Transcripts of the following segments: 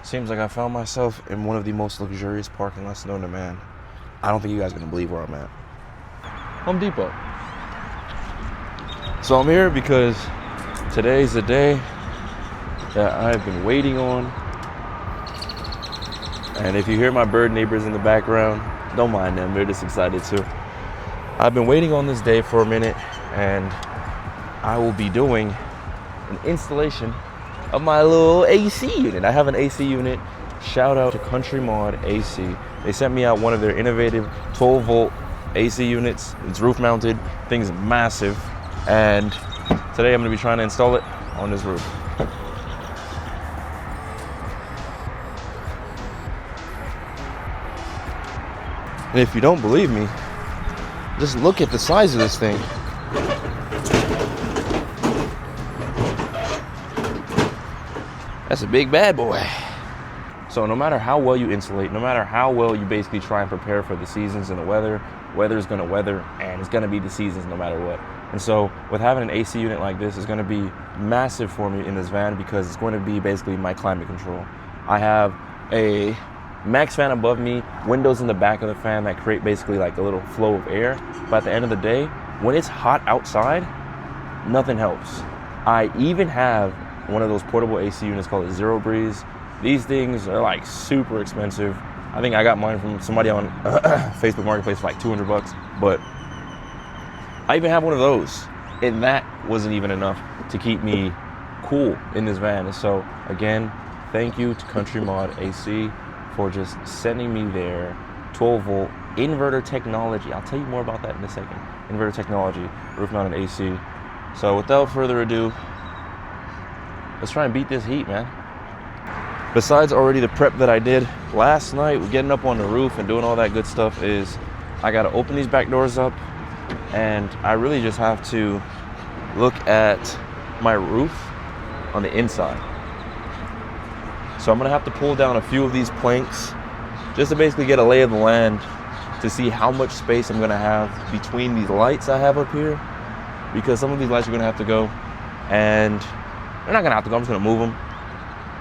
Seems like I found myself in one of the most luxurious parking lots known to man. I don't think you guys are gonna believe where I'm at. Home Depot. So I'm here because today's the day that I've been waiting on. And if you hear my bird neighbors in the background, don't mind them, they're just excited too. I've been waiting on this day for a minute, and I will be doing an installation of my little AC unit. I have an AC unit. Shout out to Countrymod AC. They sent me out one of their innovative 12 volt AC units. It's roof mounted, thing's massive. And today I'm gonna be trying to install it on this roof. And if you don't believe me, just look at the size of this thing. That's a big bad boy. So no matter how well you insulate, no matter how well you basically try and prepare for the seasons and the weather, weather's gonna weather, and it's gonna be the seasons no matter what. And so with having an AC unit like this is gonna be massive for me in this van because it's going to be basically my climate control. I have a max fan above me, windows in the back of the fan that create basically like a little flow of air. But at the end of the day, when it's hot outside, nothing helps. I even have one of those portable AC units called a Zero Breeze. These things are like super expensive. I think I got mine from somebody on Facebook Marketplace for like 200 bucks, but I even have one of those, and that wasn't even enough to keep me cool in this van. And so again, thank you to Countrymod AC for just sending me their 12 volt inverter technology. I'll tell you more about that in a second. Inverter technology, roof mounted AC. So without further ado, let's try and beat this heat, man. Besides already the prep that I did last night, getting up on the roof and doing all that good stuff, is I gotta open these back doors up, and I really just have to look at my roof on the inside. So I'm gonna have to pull down a few of these planks just to basically get a lay of the land to see how much space I'm gonna have between these lights I have up here, because some of these lights are gonna have to go, and they're not gonna have to go, I'm just gonna move them.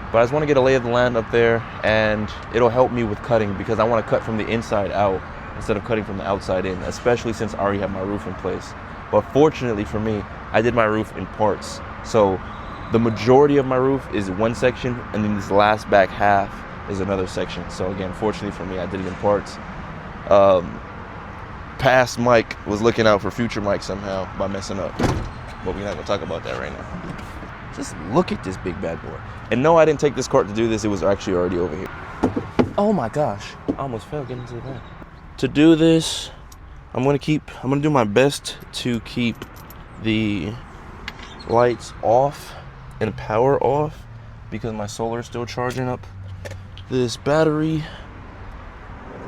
But I just wanna get a lay of the land up there, and it'll help me with cutting because I wanna cut from the inside out instead of cutting from the outside in, especially since I already have my roof in place. But fortunately for me, I did my roof in parts. So the majority of my roof is one section, and then this last back half is another section. So again, fortunately for me, I did it in parts. Past Mike was looking out for future Mike somehow by messing up, but we're not gonna talk about that right now. Just look at this big bad boy. And no, I didn't take this cart to do this. It was actually already over here. Oh my gosh, I almost fell getting into the van. To do this, I'm gonna do my best to keep the lights off and power off because my solar is still charging up this battery.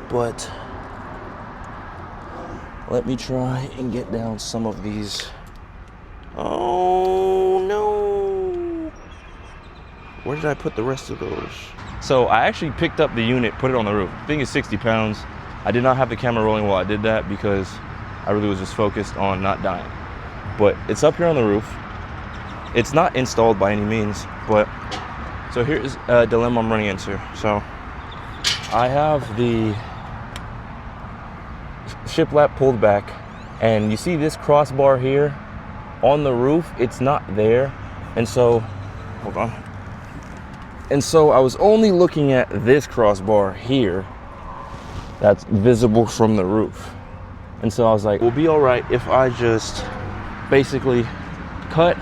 But let me try and get down some of these. Oh no! Where did I put the rest of those? So I actually picked up the unit, put it on the roof. The thing is 60 pounds. I did not have the camera rolling while I did that because I really was just focused on not dying. But it's up here on the roof. It's not installed by any means, but so here's a dilemma I'm running into. So I have the shiplap pulled back, and you see this crossbar here on the roof, it's not there. And so, hold on. And so I was only looking at this crossbar here that's visible from the roof. And so I was like, we'll be all right if I just basically cut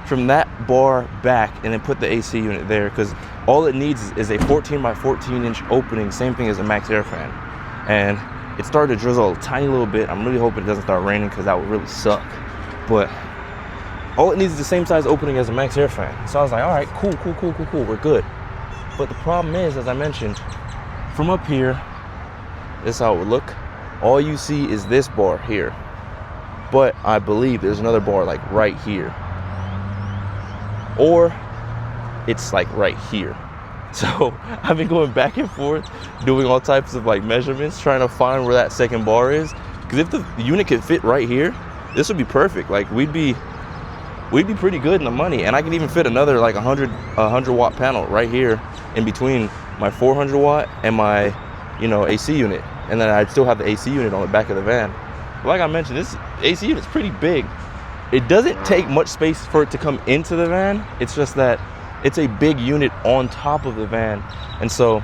from that bar back and then put the AC unit there, because all it needs is a 14 by 14 inch opening, same thing as a max air fan. And it started to drizzle a tiny little bit. I'm really hoping it doesn't start raining because that would really suck. But all it needs is the same size opening as a max air fan. So I was like, all right, cool, we're good. But the problem is, as I mentioned, from up here, this is how it would look. All you see is this bar here. But I believe there's another bar like right here. Or it's like right here. So I've been going back and forth, doing all types of like measurements, trying to find where that second bar is. Because if the unit could fit right here, this would be perfect. Like we'd be we'd be pretty good in the money. And I can even fit another like 100 watt panel right here in between my 400 watt and my, you know, AC unit. And then I'd still have the AC unit on the back of the van. But like I mentioned, this AC unit's pretty big. It doesn't take much space for it to come into the van. It's just that it's a big unit on top of the van. And so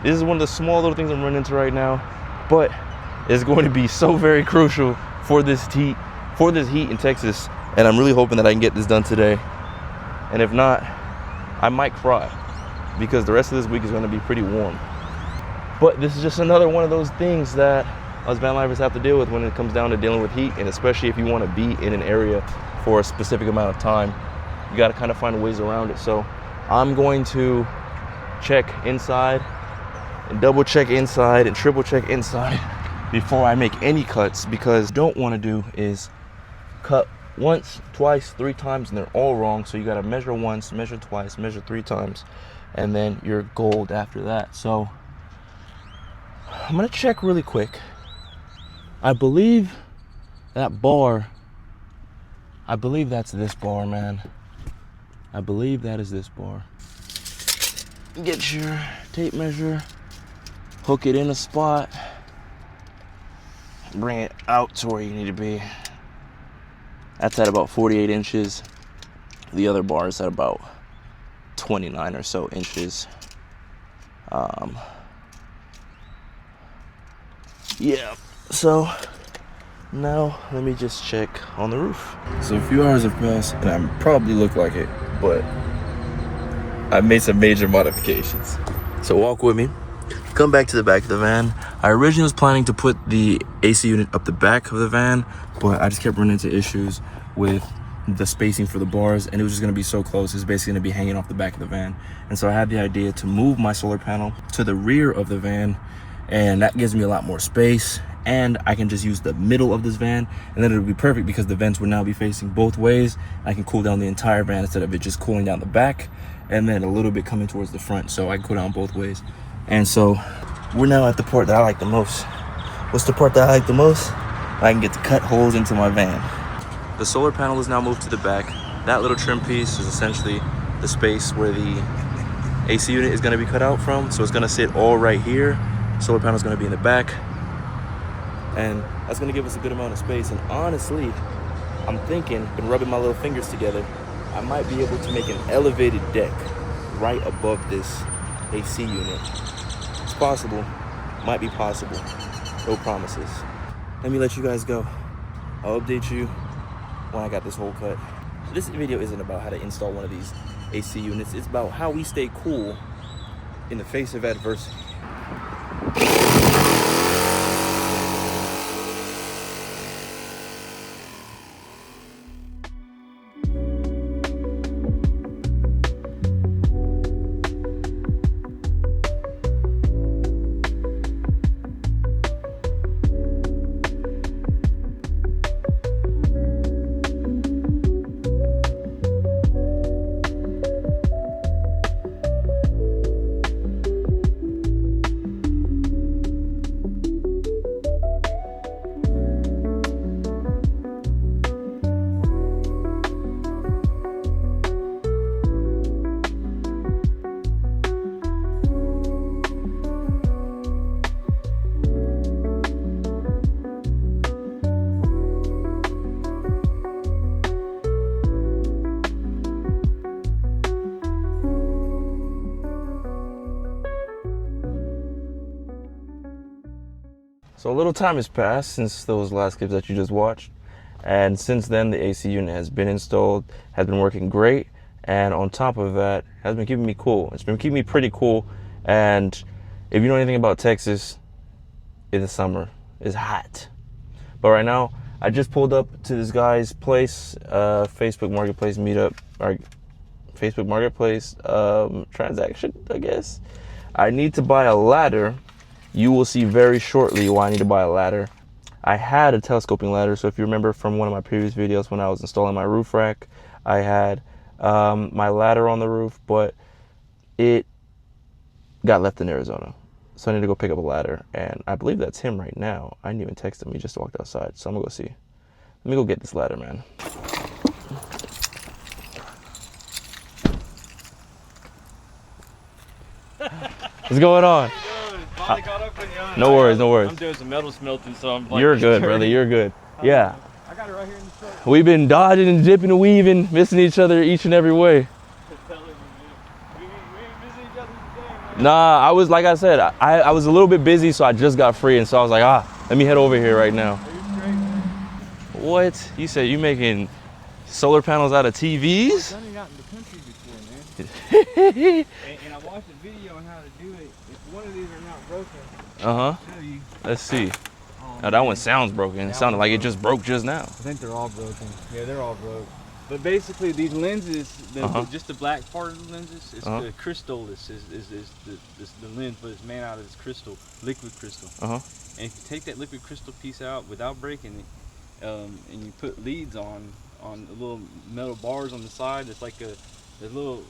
this is one of the small little things I'm running into right now, but it's going to be so very crucial for this heat in Texas. And I'm really hoping that I can get this done today. And if not, I might cry, because the rest of this week is going to be pretty warm. But this is just another one of those things that us van lifers have to deal with when it comes down to dealing with heat, and especially if you want to be in an area for a specific amount of time, you got to kind of find ways around it. So I'm going to check inside and double check inside and triple check inside before I make any cuts, because what I don't want to do is cut once, twice, 3 times and they're all wrong. So you got to measure once, measure twice, measure 3 times, and then you're gold after that. So I'm gonna check really quick. I believe that bar, I believe that's this bar, man. I believe that is this bar. Get your tape measure, hook it in a spot, bring it out to where you need to be. That's at about 48 inches. The other bar is at about 29 or so inches. Yeah, so now let me just check on the roof. So a few hours have passed and I probably look like it, but I made some major modifications. So walk with me, come back to the back of the van. I originally was planning to put the AC unit up the back of the van, but I just kept running into issues with the spacing for the bars, and it was just gonna be so close. It's basically gonna be hanging off the back of the van. And so I had the idea to move my solar panel to the rear of the van, and that gives me a lot more space, and I can just use the middle of this van, and then it'll be perfect because the vents will now be facing both ways. I can cool down the entire van instead of it just cooling down the back and then a little bit coming towards the front, so I can cool down both ways. And so we're now at the part that I like the most. What's the part that I like the most? I can get to cut holes into my van. The solar panel is now moved to the back. That little trim piece is essentially the space where the AC unit is gonna be cut out from, so it's gonna sit all right here. Solar panel is going to be in the back, and that's going to give us a good amount of space. And honestly, I'm thinking, been rubbing my little fingers together, I might be able to make an elevated deck right above this AC unit. It's possible, might be possible, no promises. Let me let you guys go. I'll update you when I got this hole cut. This video isn't about how to install one of these AC units, it's about how we stay cool in the face of adversity. So a little time has passed since those last clips that you just watched, and since then the AC unit has been installed, has been working great, and on top of that has been keeping me cool. It's been keeping me pretty cool. And if you know anything about Texas, in the summer it's hot. But right now I just pulled up to this guy's place, Facebook Marketplace meetup, or Facebook Marketplace transaction, I guess. I need to buy a ladder. You will see very shortly why I need to buy a ladder. I had a telescoping ladder, so if you remember from one of my previous videos when I was installing my roof rack, I had my ladder on the roof, but it got left in Arizona. So I need to go pick up a ladder, and I believe that's him right now. I didn't even text him, he just walked outside, so I'm gonna go see. Let me go get this ladder, man. What's going on? Finally got up with you. No worries, no worries. I'm doing some metal smelting, so I'm like, You're good, brother. You're good. Yeah. I got it right here in the truck. We've been dodging and dipping and weaving, missing each other each and every way. We ain't missing each other today, man. Nah, I was, like I said, I was a little bit busy, so I just got free, and so I was like, let me head over here right now. Are you straight, man? What? You said you making solar panels out of TVs? I've done it out in the country before, man. and I watched a video on how to do it. If one of these are not broken, I'll show you. Let's see. Now that one sounds broken. It sounded like it just broke just now. I think they're all broken. Yeah, they're all broke. But basically, these lenses, just the black part of the lenses, it's the crystal. Is the lens, but it's made out of this crystal, liquid crystal. And if you take that liquid crystal piece out without breaking it, and you put leads on the little metal bars on the side, it's like there's little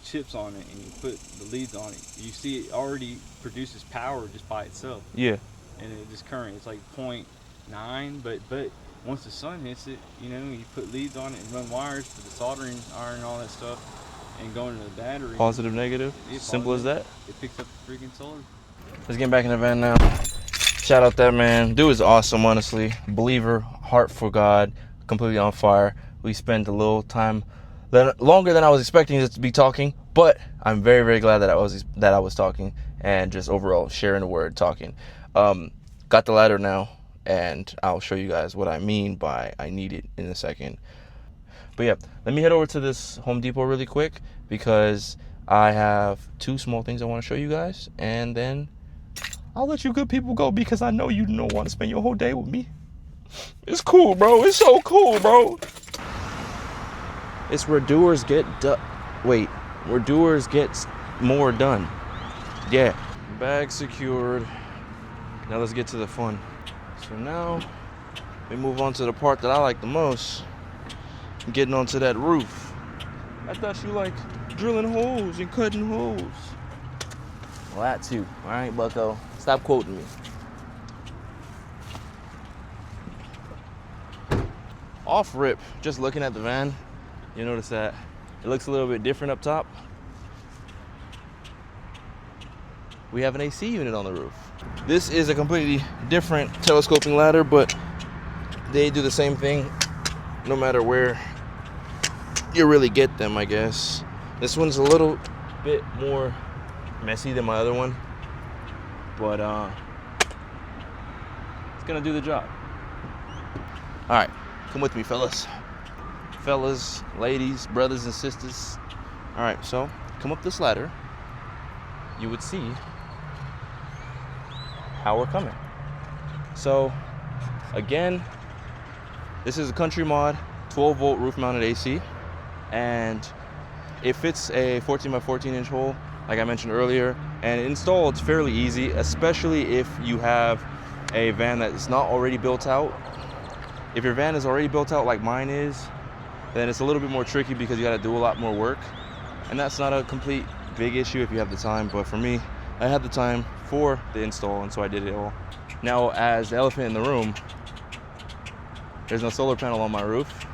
chips on it, and you put the leads on it. You see, it already produces power just by itself. Yeah. And it just current, it's like 0.9, but once the sun hits it, you know, you put leads on it and run wires to the soldering iron and all that stuff, and go into the battery. Positive, negative, simple as that. It picks up the freaking solar. Let's get back in the van now. Shout out that man. Dude is awesome, honestly. Believer, heart for God, completely on fire. We spent a little time, longer than I was expecting us to be talking, but I'm very, very glad that I was talking, and just overall sharing the word, talking. Got the ladder now, and I'll show you guys what I mean by I need it in a second. But yeah, let me head over to this Home Depot really quick, because I have two small things I want to show you guys, and then I'll let you good people go, because I know you don't want to spend your whole day with me. It's cool, bro. It's so cool, bro. It's where doers get where doers gets more done. Yeah. Bag secured. Now let's get to the fun. So now we move on to the part that I like the most. Getting onto that roof. I thought you like drilling holes and cutting holes. Well, that too. All right, bucko. Stop quoting me. Off rip, just looking at the van, you notice that it looks a little bit different up top. We have an AC unit on the roof. This is a completely different telescoping ladder, but they do the same thing no matter where you really get them, I guess. This one's a little bit more messy than my other one, but it's gonna do the job. All right, come with me, fellas. Fellas, ladies, brothers and sisters. All right, so come up this ladder. You would see how we're coming. So again, this is a Countrymod 12 volt roof mounted AC, and it fits a 14 by 14 inch hole, like I mentioned earlier, and install it's fairly easy, especially if you have a van that is not already built out. If your van is already built out like mine is, then it's a little bit more tricky, because you got to do a lot more work, and that's not a complete big issue if you have the time. But for me, I had the time for the install, and so I did it all. Now, as the elephant in the room, there's no solar panel on my roof.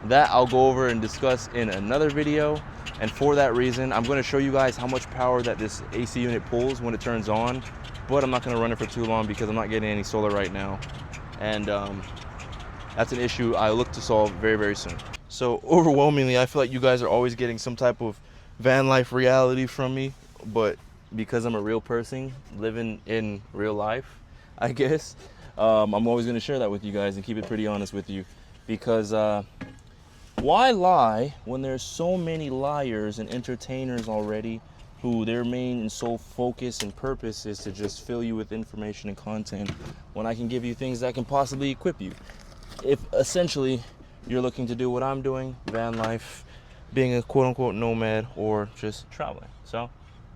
That I'll go over and discuss in another video, and for that reason, I'm going to show you guys how much power that this AC unit pulls when it turns on, but I'm not going to run it for too long because I'm not getting any solar right now, and that's an issue I look to solve very, very soon. So overwhelmingly, I feel like you guys are always getting some type of van life reality from me, but because I'm a real person living in real life, I guess, I'm always going to share that with you guys and keep it pretty honest with you, because why lie when there's so many liars and entertainers already who their main and sole focus and purpose is to just fill you with information and content, when I can give you things that can possibly equip you if essentially you're looking to do what I'm doing, van life, being a quote-unquote nomad, or just traveling. So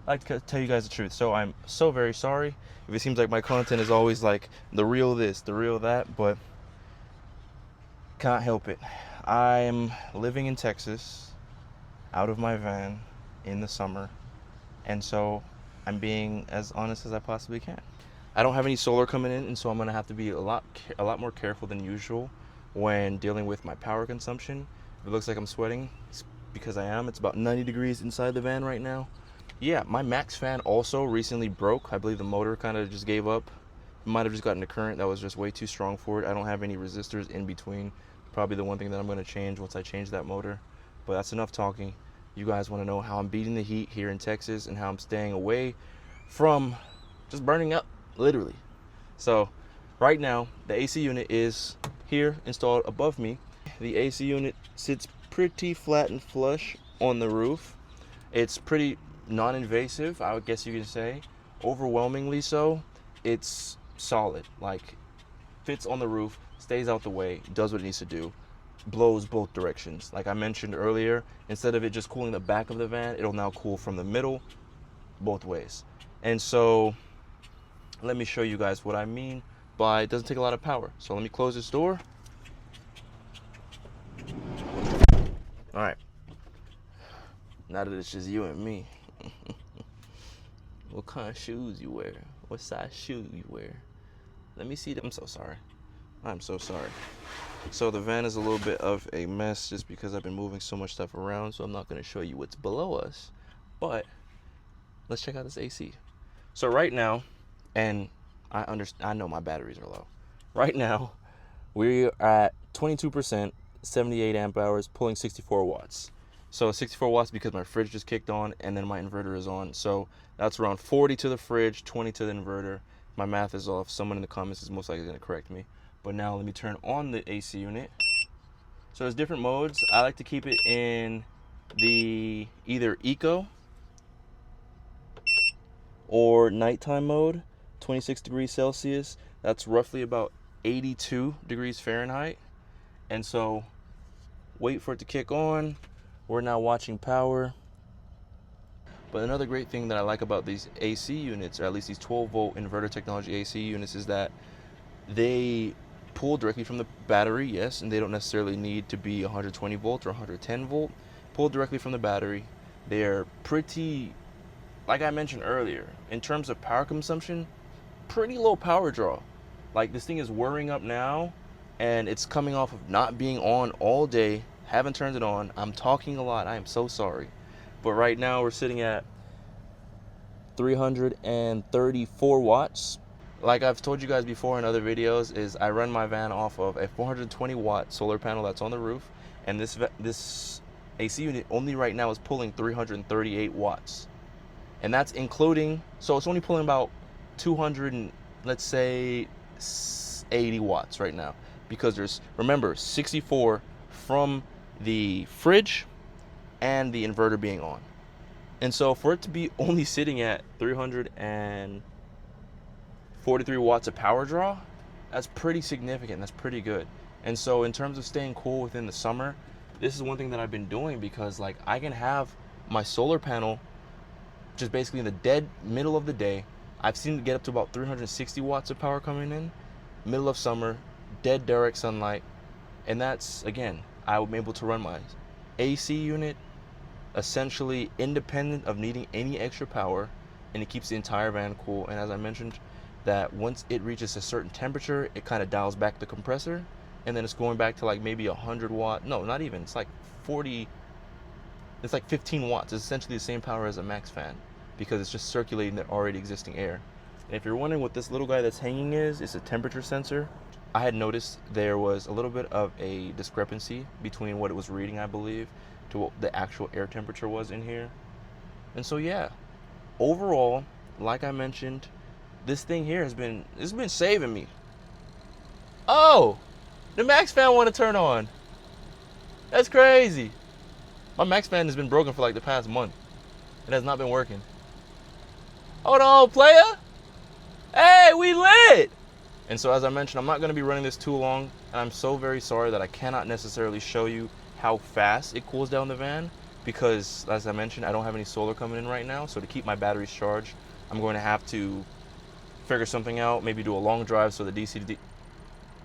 I like to tell you guys the truth. So I'm so very sorry if it seems like my content is always like the real this, the real that, but can't help it. I'm living in Texas, out of my van in the summer, and so I'm being as honest as I possibly can. I don't have any solar coming in, and so I'm gonna have to be a lot more careful than usual when dealing with my power consumption. If it looks like I'm sweating, it's because I am. It's about 90 degrees inside the van right now, yeah, my max fan also recently broke. I believe the motor kind of just gave up. It might have just gotten a current that was just way too strong for it. I don't have any resistors in between. Probably the one thing that I'm going to change once I change that motor. But that's enough talking. You guys want to know how I'm beating the heat here in Texas and how I'm staying away from just burning up, literally. So right now, the AC unit is here installed above me. The AC unit sits pretty flat and flush on the roof. It's pretty non-invasive, I would guess you could say. Overwhelmingly so. It's solid, like fits on the roof, stays out the way, does what it needs to do, blows both directions. Like I mentioned earlier, instead of it just cooling the back of the van, it'll now cool from the middle, both ways. And so let me show you guys what I mean by it doesn't take a lot of power. So let me close this door. All right, now that it's just you and me, what kind of shoes you wear? What size shoe you wear? Let me see them. I'm so sorry. I'm so sorry. So the van is a little bit of a mess just because I've been moving so much stuff around, so I'm not going to show you what's below us. But let's check out this AC. So right now, and I know my batteries are low. Right now, we're at 22%, 78 amp hours, pulling 64 watts. So 64 watts because my fridge just kicked on and then my inverter is on. So that's around 40 to the fridge, 20 to the inverter. My math is off. Someone in the comments is most likely going to correct me. But now let me turn on the AC unit. So there's different modes. I like to keep it in the either eco or nighttime mode, 26 degrees Celsius. That's roughly about 82 degrees Fahrenheit. And so wait for it to kick on. We're now watching power. But another great thing that I like about these AC units, or at least these 12 volt inverter technology AC units, is that they pull directly from the battery, yes, and they don't necessarily need to be 120 volt or 110 volt. Pull directly from the battery. They're pretty, like I mentioned earlier, in terms of power consumption, pretty low power draw. Like this thing is whirring up now, and it's coming off of not being on all day. Haven't turned it on. I'm talking a lot. I am so sorry. But right now we're sitting at 334 watts. Like I've told you guys before in other videos, is I run my van off of a 420 watt solar panel that's on the roof, and this AC unit only right now is pulling 338 watts. And that's including, so it's only pulling about 200 and let's say 80 watts right now, because there's, remember, 64 from the fridge and the inverter being on. And so for it to be only sitting at 343 watts of power draw, that's pretty significant. That's pretty good. And so in terms of staying cool within the summer, this is one thing that I've been doing, because like I can have my solar panel just basically in the dead middle of the day. I've seen it get up to about 360 watts of power coming in, middle of summer, dead direct sunlight. And that's, again, I'm able to run my AC unit essentially independent of needing any extra power, and it keeps the entire van cool. And as I mentioned, that once it reaches a certain temperature, it kind of dials back the compressor, and then it's going back to like maybe 100 watt. No, not even. It's like 40. It's like 15 watts. It's essentially the same power as a max fan, because it's just circulating the already existing air. And if you're wondering what this little guy that's hanging is, it's a temperature sensor. I had noticed there was a little bit of a discrepancy between what it was reading, I believe, to what the actual air temperature was in here. And so yeah, overall, like I mentioned, this thing here has been saving me. Oh, the max fan want to turn on. That's crazy. My max fan has been broken for like the past month. It has not been working. Hold on, player. Hey, we lit. And so as I mentioned, I'm not going to be running this too long, and I'm so very sorry that I cannot necessarily show you how fast it cools down the van, because as I mentioned, I don't have any solar coming in right now. So to keep my batteries charged, I'm going to have to figure something out, maybe do a long drive so the DC to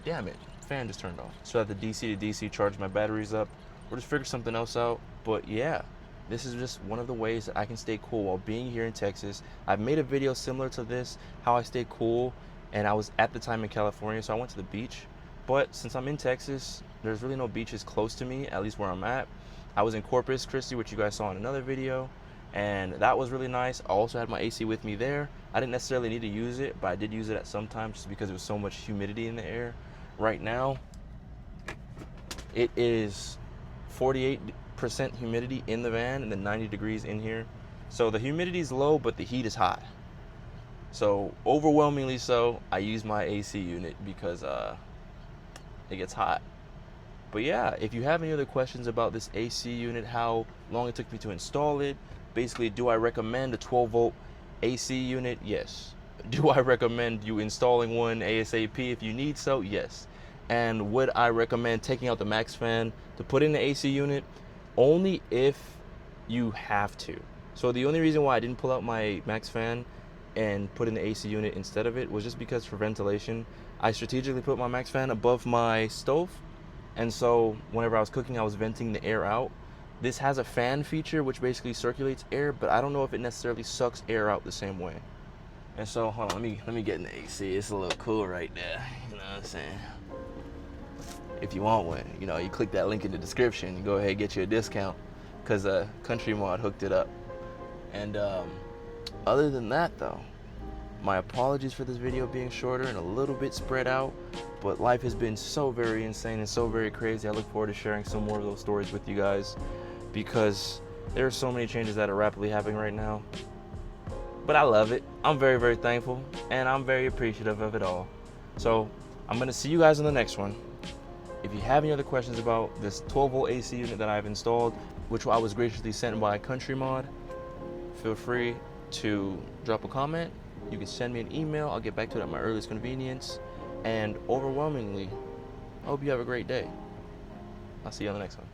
damn it, fan just turned off, so that the DC to DC charge my batteries up, or just figure something else out. But yeah, this is just one of the ways that I can stay cool while being here in Texas. I've made a video similar to this, how I stay cool, and I was at the time in California, so I went to the beach. But since I'm in Texas, there's really no beaches close to me, at least where I'm at. I was in Corpus Christi, which you guys saw in another video, and that was really nice. I also had my AC with me there. I didn't necessarily need to use it, but I did use it at some times just because there was so much humidity in the air. Right now, it is 48% humidity in the van and then 90 degrees in here. So the humidity is low, but the heat is high. So overwhelmingly so, I use my AC unit because it gets hot. But yeah, if you have any other questions about this AC unit, how long it took me to install it, basically, do I recommend a 12 volt AC unit? Yes. Do I recommend you installing one ASAP if you need so? Yes. And would I recommend taking out the max fan to put in the AC unit? Only if you have to. So the only reason why I didn't pull out my max fan and put in the AC unit instead of it was just because for ventilation, I strategically put my max fan above my stove. And so whenever I was cooking, I was venting the air out. This has a fan feature which basically circulates air, but I don't know if it necessarily sucks air out the same way. And so hold on, let me get in the AC. It's a little cool right there. You know what I'm saying? If you want one, you know, you click that link in the description and go ahead and get you a discount because Countrymod hooked it up. And other than that though, my apologies for this video being shorter and a little bit spread out, but life has been so very insane and so very crazy. I look forward to sharing some more of those stories with you guys because there are so many changes that are rapidly happening right now. But I love it. I'm very, very thankful and I'm very appreciative of it all. So I'm going to see you guys in the next one. If you have any other questions about this 12 volt AC unit that I've installed, which I was graciously sent by Countrymod, feel free to drop a comment. You can send me an email. I'll get back to it at my earliest convenience. And overwhelmingly, I hope you have a great day. I'll see you on the next one.